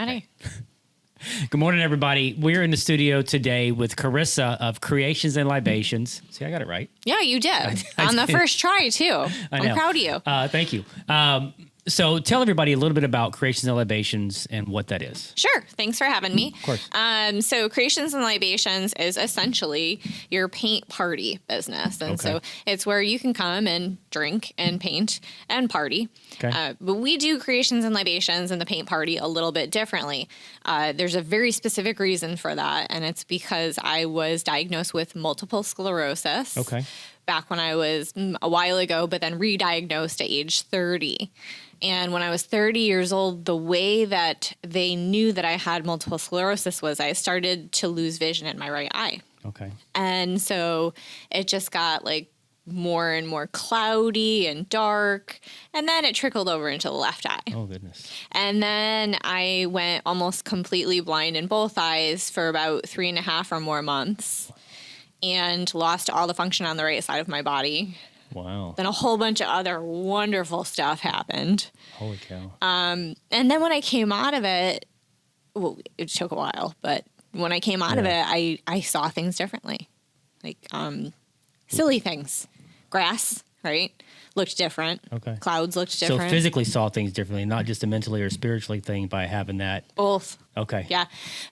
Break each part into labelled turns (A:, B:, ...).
A: Howdy.
B: Good morning, everybody. We're in the studio today with Carissa of Creations and Libations. See, I got it right.
A: Yeah, you did. On the first try, too. I'm proud of you.
B: Thank you. So tell everybody a little bit about Creations and Libations and what that is.
A: Sure. Thanks for having me.
B: Of course.
A: So Creations and Libations is essentially your paint party business. And so it's where you can come and drink and paint and party.
B: Okay.
A: But we do Creations and Libations and the paint party a little bit differently. There's a very specific reason for that. And it's because I was diagnosed with multiple sclerosis.
B: Okay.
A: Back when I was a while ago, but then re-diagnosed at age 30. And when I was 30 years old, the way that they knew that I had multiple sclerosis was I started to lose vision in my right eye.
B: Okay.
A: And so it just got like more and more cloudy and dark. And then it trickled over into the left eye.
B: Oh, goodness.
A: And then I went almost completely blind in both eyes for about 3.5 or more months and lost all the function on the right side of my body.
B: Wow.
A: Then a whole bunch of other wonderful stuff happened.
B: Holy cow.
A: And then when I came out of it, well, it took a while, but when I came out of it, I saw things differently. Like silly things. Grass, right? Looked different.
B: Okay.
A: Clouds looked different.
B: So physically saw things differently, not just a mentally or spiritually thing by having that.
A: Both.
B: Okay.
A: Yeah,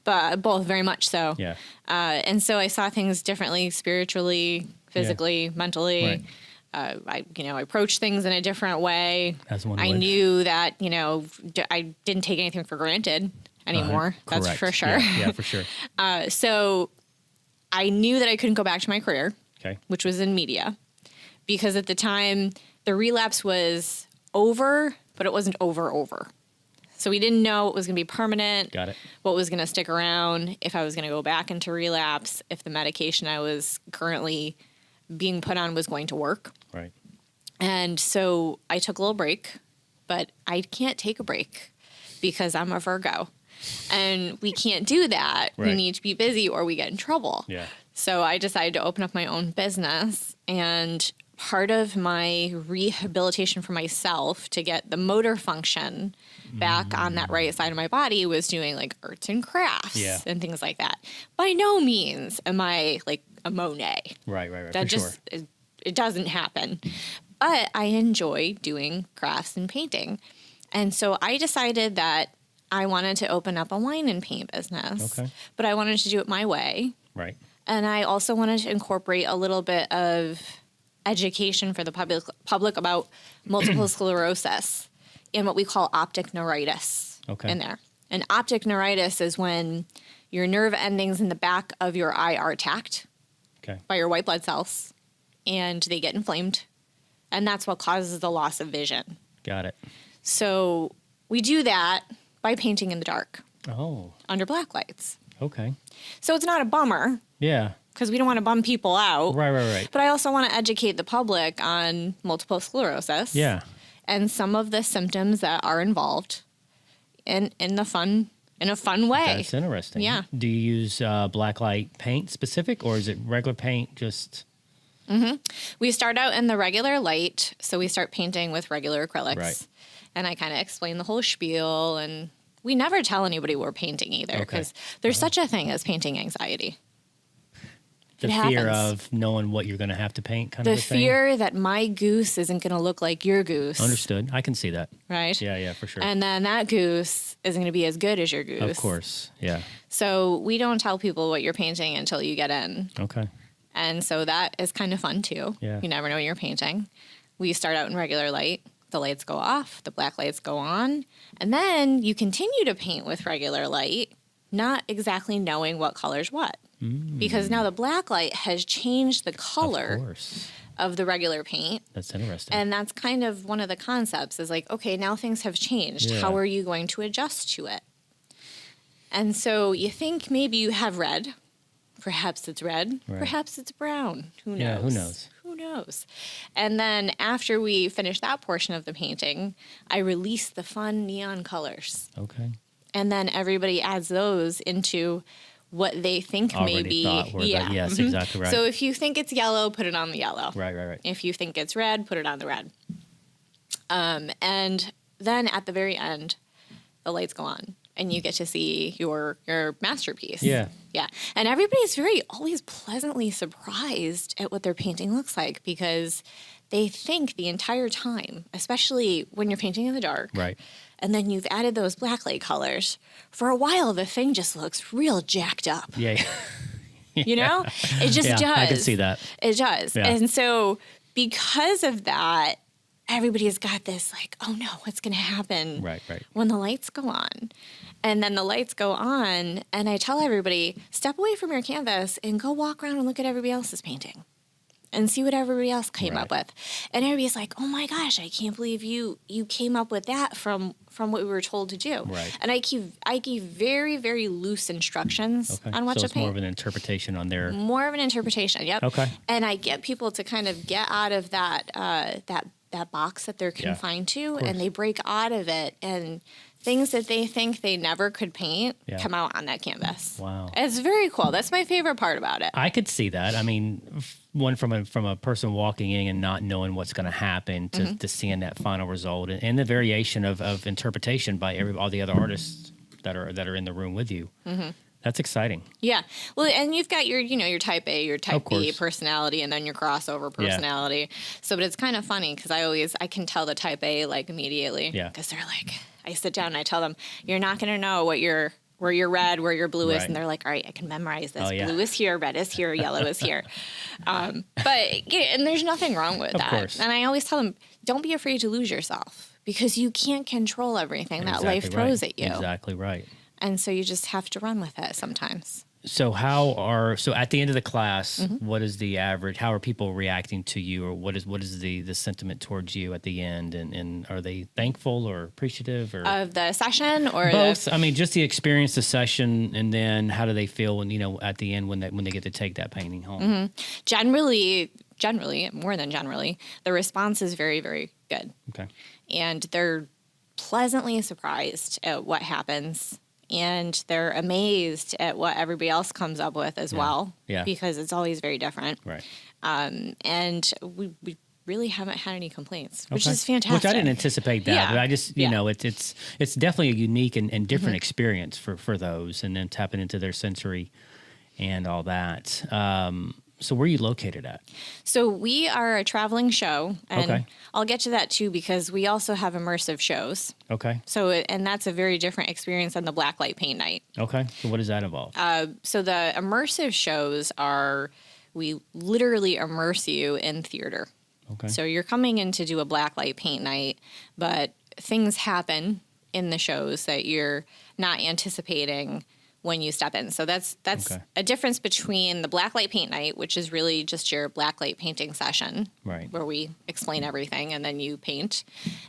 A: but both very much so.
B: Yeah.
A: And so I saw things differently, spiritually, physically, mentally.
B: Right.
A: I approached things in a different way.
B: As one
A: I
B: would.
A: knew that, I didn't take anything for granted anymore. That's
B: Correct.
A: for sure.
B: Yeah, for sure.
A: So I knew that I couldn't go back to my career,
B: Okay.
A: which was in media, because at the time the relapse was over, but it wasn't over. So we didn't know what was going to be permanent.
B: Got it.
A: What was going to stick around, if I was going to go back into relapse, if the medication I was currently being put on was going to work.
B: Right.
A: And so I took a little break, but I can't take a break because I'm a Virgo. And we can't do that.
B: Right.
A: We need to be busy or we get in trouble.
B: Yeah.
A: So I decided to open up my own business. And part of my rehabilitation for myself to get the motor function back on that right side of my body was doing like arts and crafts and things like that. By no means am I like a Monet.
B: Right.
A: That
B: for
A: just,
B: sure.
A: it doesn't happen. But I enjoy doing crafts and painting. And so I decided that I wanted to open up a wine and paint business.
B: Okay.
A: But I wanted to do it my way.
B: Right.
A: And I also wanted to incorporate a little bit of education for the public about multiple sclerosis and what we call optic neuritis in there. And optic neuritis is when your nerve endings in the back of your eye are attacked by your white blood cells, and they get inflamed. And that's what causes the loss of vision.
B: Got it.
A: So we do that by painting in the dark.
B: Oh.
A: Under black lights.
B: Okay.
A: So it's not a bummer.
B: Yeah.
A: Because we don't want to bum people out.
B: Right.
A: But I also want to educate the public on multiple sclerosis.
B: Yeah.
A: And some of the symptoms that are involved in a fun way.
B: That's interesting.
A: Yeah.
B: Do you use black light paint specific, or is it regular paint just?
A: Mm-hmm. We start out in the regular light. So we start painting with regular acrylics.
B: Right.
A: And I kind of explain the whole spiel. And we never tell anybody we're painting either. Because there's such a thing as painting anxiety.
B: The fear of knowing what you're going to have to paint kind of a thing?
A: The fear that my goose isn't going to look like your goose.
B: Understood. I can see that.
A: Right?
B: Yeah, for sure.
A: And then that goose isn't going to be as good as your goose.
B: Of course, yeah.
A: So we don't tell people what you're painting until you get in.
B: Okay.
A: And so that is kind of fun too.
B: Yeah.
A: You never know what you're painting. We start out in regular light. The lights go off. The black lights go on. And then you continue to paint with regular light, not exactly knowing what color's what. Because now the black light has changed the color of the regular paint.
B: That's interesting.
A: And that's kind of one of the concepts is like, okay, now things have changed.
B: Yeah.
A: How are you going to adjust to it? And so you think maybe you have red. Perhaps it's red.
B: Right.
A: Perhaps it's brown. Who knows?
B: Yeah, who knows?
A: Who knows? And then after we finish that portion of the painting, I release the fun neon colors.
B: Okay.
A: And then everybody adds those into what they think
B: Already thought were yes, exactly right.
A: So if you think it's yellow, put it on the yellow.
B: Right.
A: If you think it's red, put it on the red. And then at the very end, the lights go on. and you get to see your masterpiece.
B: Yeah.
A: Yeah. And everybody's always pleasantly surprised at what their painting looks like, because they think the entire time, especially when you're painting in the dark.
B: Right.
A: And then you've added those blacklight colors. For a while, the thing just looks real jacked up.
B: Yeah.
A: You know? It just does.
B: I can see that.
A: It does.
B: Yeah.
A: And so because of that, everybody's got this like, oh no, what's going to happen
B: Right.
A: when the lights go on? And then the lights go on, and I tell everybody, step away from your canvas and go walk around and look at everybody else's painting and see what everybody else came up with. And everybody's like, oh my gosh, I can't believe you came up with that from what we were told to do.
B: Right.
A: And I give very, very loose instructions on what
B: so
A: to
B: it's
A: paint.
B: more of an interpretation on their...
A: More of an interpretation, yep.
B: Okay.
A: And I get people to kind of get out of that box that they're confined to, and they break out of it, and things that they think they never could paint come out on that canvas.
B: Wow.
A: It's very cool. That's my favorite part about it.
B: I could see that. I mean, one from a person walking in and not knowing what's going to happen to seeing that final result, and the variation of interpretation by all the other artists that are in the room with you. Mm-hmm. That's exciting.
A: Yeah. Well, and you've got your type A, your type B
B: course.
A: personality, and then your crossover personality. So, but it's kind of funny because I can tell the type A like immediately.
B: Yeah.
A: Because they're like, I sit down and I tell them, you're not going to know where your red, where your blue is.
B: Right.
A: And they're like, all right, I can memorize this.
B: Oh, yeah.
A: Blue is here, red is here, yellow is here. And there's nothing wrong with that.
B: Course.
A: And I always tell them, don't be afraid to lose yourself, because you can't control everything that life throws at you.
B: Exactly right.
A: And so you just have to run with it sometimes.
B: So at the end of the class, what is the average? How are people reacting to you, or what is the sentiment towards you at the end? And are they thankful or appreciative, or
A: Of the session, or
B: both? I mean, just the experience, the session, and then how do they feel when at the end when they get to take that painting home?
A: Generally, more than generally, the response is very, very good.
B: Okay.
A: And they're pleasantly surprised at what happens. And they're amazed at what everybody else comes up with as well.
B: Yeah.
A: Because it's always very different.
B: Right.
A: And we really haven't had any complaints, which is fantastic.
B: Which I didn't anticipate that, but I just, it's definitely a unique and different experience for those, and then tapping into their sensory and all that. So where are you located at?
A: So we are a traveling show, and I'll get to that too, because we also have immersive shows.
B: Okay.
A: So, and that's a very different experience than the blacklight paint night.
B: Okay. So what does that involve?
A: So the immersive shows we literally immerse you in theater.
B: Okay.
A: So you're coming in to do a blacklight paint night, but things happen in the shows that you're not anticipating when you step in. So that's a difference between the blacklight paint night, which is really just your blacklight painting session,
B: right,
A: where we explain everything and then you paint.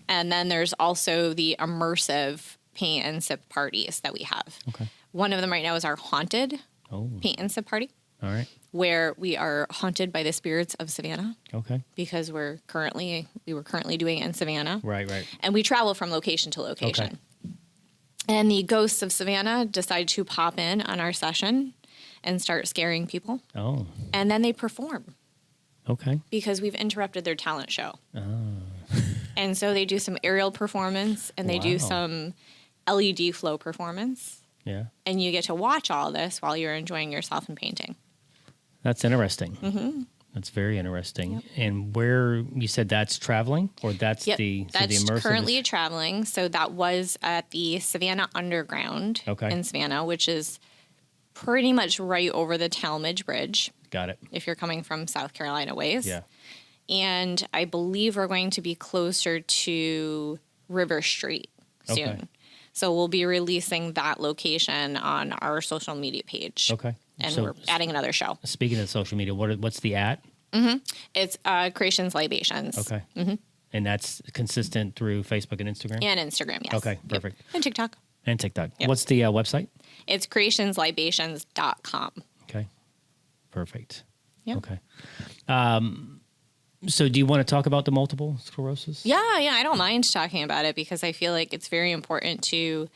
A: And then there's also the immersive paint and sip parties that we have.
B: Okay.
A: One of them right now is our haunted paint and sip party.
B: All right.
A: Where we are haunted by the spirits of Savannah.
B: Okay.
A: Because we were currently doing it in Savannah.
B: Right.
A: And we travel from location to location.
B: Okay.
A: And the ghosts of Savannah decide to pop in on our session and start scaring people.
B: Oh.
A: And then they perform.
B: Okay.
A: Because we've interrupted their talent show.
B: Oh.
A: And so they do some aerial performance, and they do some LED flow performance.
B: Yeah.
A: And you get to watch all this while you're enjoying yourself and painting.
B: That's interesting.
A: Mm-hmm.
B: That's very interesting. Yep. And where you said that's traveling, or that's the immersive?
A: Currently traveling. So that was at the Savannah Underground in Savannah, which is pretty much right over the Talmadge Bridge.
B: Got it.
A: If you're coming from South Carolina ways.
B: Yeah.
A: And I believe we're going to be closer to River Street soon.
B: Okay.
A: So we'll be releasing that location on our social media page.
B: Okay.
A: And we're adding another show.
B: Speaking of social media, what's the @
A: Mm-hmm. It's Creations Libations.
B: Okay.
A: Mm-hmm.
B: And that's consistent through Facebook and Instagram?
A: And Instagram, yes.
B: Okay, perfect.
A: Yep. And TikTok.
B: Yep. What's the website?
A: It's creationslibations.com.
B: Okay. Perfect.
A: Yep.
B: Okay. So do you want to talk about the multiple sclerosis?
A: Yeah, I don't mind talking about it because I feel like it's very important to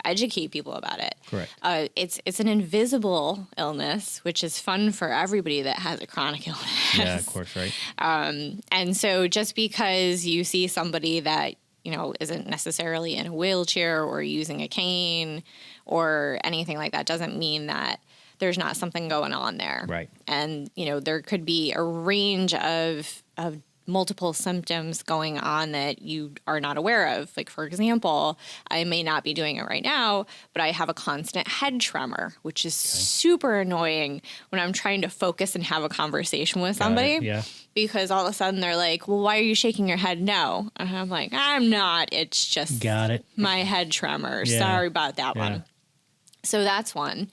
A: educate people about it.
B: Correct.
A: It's an invisible illness, which is fun for everybody that has a chronic illness.
B: Yeah, of course, right.
A: And so just because you see somebody that isn't necessarily in a wheelchair or using a cane or anything like that doesn't mean that there's not something going on there.
B: Right.
A: And, there could be a range of multiple symptoms going on that you are not aware of. Like, for example, I may not be doing it right now, but I have a constant head tremor, which is super annoying when I'm trying to focus and have a conversation with somebody.
B: Yeah.
A: Because all of a sudden they're like, well, why are you shaking your head no? And I'm like, I'm not. It's just my head tremor. Yeah. Sorry about that one. So that's one.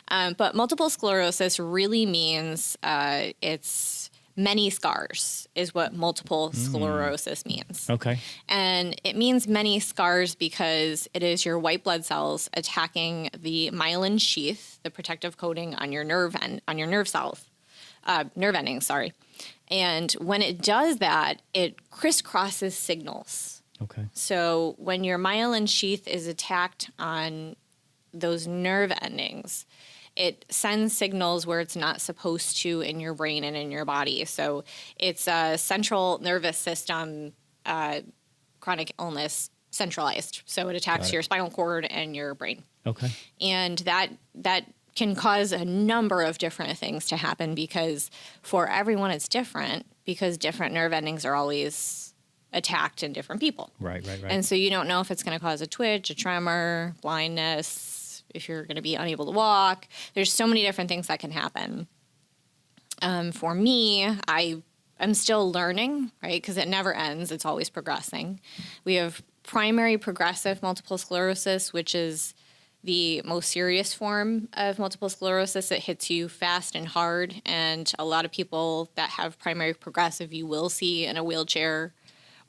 A: But multiple sclerosis really means it's many scars is what multiple sclerosis means.
B: Okay.
A: And it means many scars because it is your white blood cells attacking the myelin sheath, the protective coating on your nerve endings, sorry. And when it does that, it crisscrosses signals.
B: Okay.
A: So when your myelin sheath is attacked on those nerve endings, it sends signals where it's not supposed to in your brain and in your body. So it's a central nervous system chronic illness centralized. So it attacks your spinal cord and your brain.
B: Okay.
A: And that can cause a number of different things to happen because for everyone it's different because different nerve endings are always attacked in different people.
B: Right.
A: And so you don't know if it's going to cause a twitch, a tremor, blindness, if you're going to be unable to walk. There's so many different things that can happen. For me, I'm still learning, right? Because it never ends. It's always progressing. We have primary progressive multiple sclerosis, which is the most serious form of multiple sclerosis. It hits you fast and hard. And a lot of people that have primary progressive, you will see in a wheelchair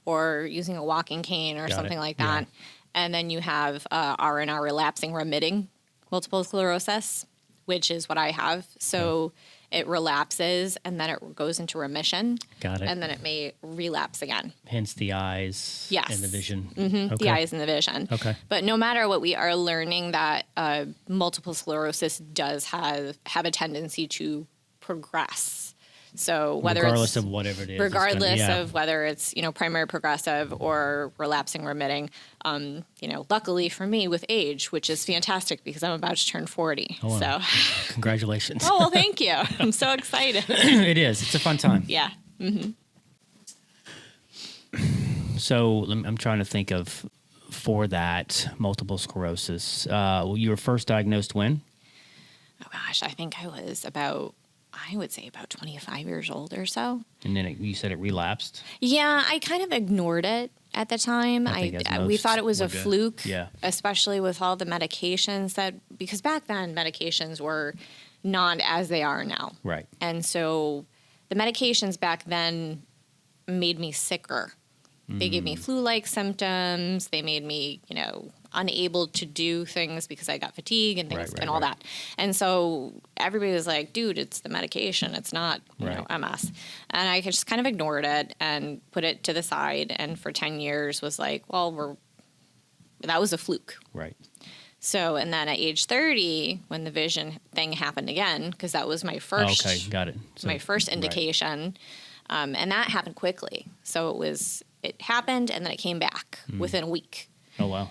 A: or using a walking cane or something like that. Yeah. And then you have R&R relapsing remitting multiple sclerosis, which is what I have. So it relapses and then it goes into remission.
B: Got it.
A: And then it may relapse again.
B: Hence the eyes and the vision.
A: Mm-hmm. Okay. The eyes and the vision.
B: Okay.
A: But no matter what, we are learning that multiple sclerosis does have a tendency to progress. So
B: regardless of whatever it is,
A: of whether it's primary progressive or relapsing remitting, luckily for me with age, which is fantastic because I'm about to turn 40.
B: Oh, wow.
A: So
B: congratulations!
A: Oh well, thank you. I'm so excited.
B: It is. It's a fun time.
A: Yeah. Mm-hmm.
B: So I'm trying to think of for that multiple sclerosis. You were first diagnosed when?
A: Oh gosh, I think I was about 25 years old or so.
B: And then you said it relapsed?
A: Yeah, I kind of ignored it at the time. We thought it was a fluke, especially with all the medications because back then medications were not as they are now.
B: Right.
A: And so the medications back then made me sicker. They gave me flu-like symptoms. They made me, unable to do things because I got fatigue and things and all that. And so everybody was like, dude, it's the medication. It's not, MS. And I just kind of ignored it and put it to the side. And for 10 years was like, well, that was a fluke.
B: Right.
A: So, and then at age 30, when the vision thing happened again, because that was my first,
B: got it. So,
A: my first indication. And that happened quickly. So it happened and then it came back within a week.
B: Oh, wow.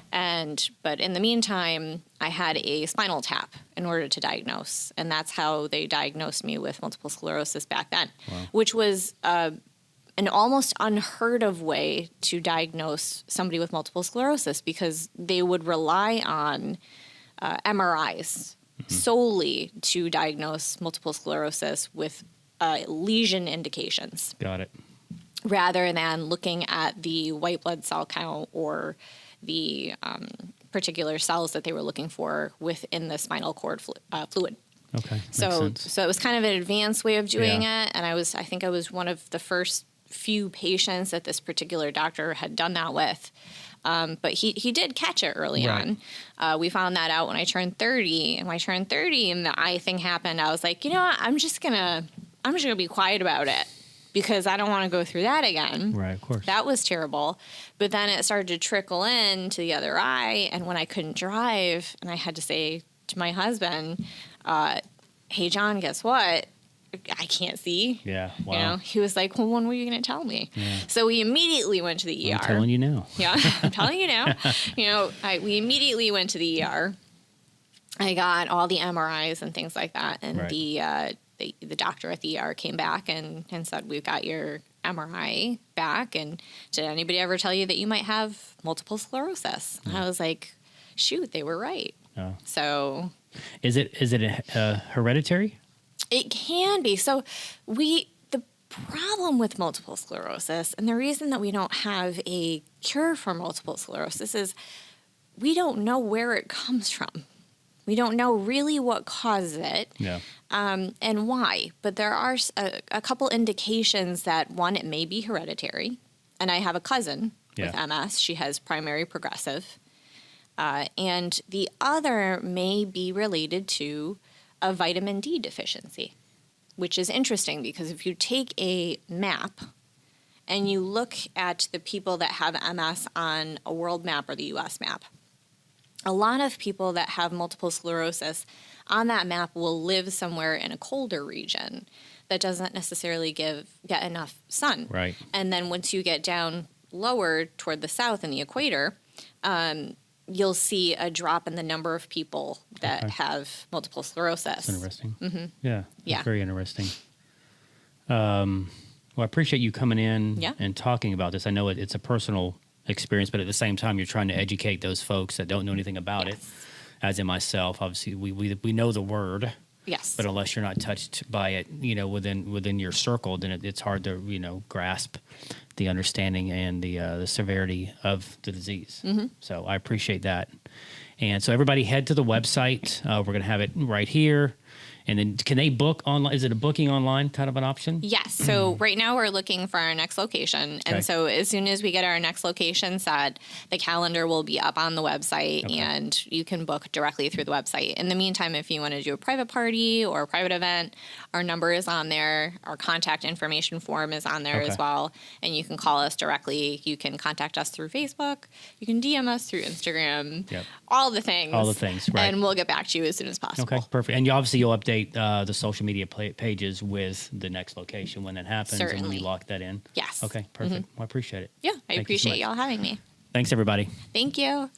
A: But in the meantime, I had a spinal tap in order to diagnose. And that's how they diagnosed me with multiple sclerosis back then, which was an almost unheard of way to diagnose somebody with multiple sclerosis because they would rely on MRIs solely to diagnose multiple sclerosis with lesion indications.
B: Got it.
A: Rather than looking at the white blood cell count or the particular cells that they were looking for within the spinal cord fluid.
B: Okay,
A: so it was kind of an advanced way of doing it, and I think I was one of the first few patients that this particular doctor had done that with. But he did catch it early on. We found that out when I turned 30, and when I turned 30 and the eye thing happened, I was like, you know what, I'm just gonna be quiet about it. Because I don't want to go through that again.
B: Right, of course.
A: That was terrible. But then it started to trickle in to the other eye. And when I couldn't drive, and I had to say to my husband, hey, John, guess what? I can't see.
B: Yeah. Wow.
A: You know, he was like, well, when were you going to tell me? Yeah. So we immediately went to the ER.
B: I'm telling you now.
A: Yeah, I'm telling you now. You know, we immediately went to the ER. I got all the MRIs and things like that. And right. The doctor at the ER came back and said, we've got your MRI back. And did anybody ever tell you that you might have multiple sclerosis? Yeah. And I was like, shoot, they were right. Oh. So
B: is it hereditary?
A: It can be. So the problem with multiple sclerosis, and the reason that we don't have a cure for multiple sclerosis, is we don't know where it comes from. We don't know really what causes it, and why. But there are a couple indications that, one, it may be hereditary. And I have a cousin with MS. She has primary progressive. And the other may be related to a vitamin D deficiency, which is interesting because if you take a map and you look at the people that have MS on a world map or the U.S. map, a lot of people that have multiple sclerosis on that map will live somewhere in a colder region that doesn't necessarily get enough sun.
B: Right.
A: And then once you get down lower toward the south in the equator, you'll see a drop in the number of people that have multiple sclerosis.
B: That's interesting.
A: Mm-hmm.
B: Yeah. That's very interesting. Well, I appreciate you coming in and talking about this. I know it's a personal experience, but at the same time, you're trying to educate those folks that don't know anything about it, as in myself. Obviously, we know the word.
A: Yes.
B: But unless you're not touched by it, you know, within your circle, then it's hard to, you know, grasp the understanding and the severity of the disease. Mm-hmm. So I appreciate that. And so everybody head to the website. We're going to have it right here. And then can they book online? Is it a booking online kind of an option?
A: Yes. So right now we're looking for our next location. Okay. And so as soon as we get our next location set, the calendar will be up on the website and you can book directly through the website. In the meantime, if you want to do a private party or a private event, our number is on there. Our contact information form is on there as well. And you can call us directly. You can contact us through Facebook. You can DM us through Instagram. Yep. All the things.
B: All the things, right.
A: And we'll get back to you as soon as possible.
B: Okay, perfect. And you'll update the social media pages with the next location when that happens.
A: Certainly.
B: And when we lock that in.
A: Yes.
B: Okay, perfect. Well, I appreciate it.
A: Yeah, I appreciate y'all having me.
B: Thanks, everybody.
A: Thank you.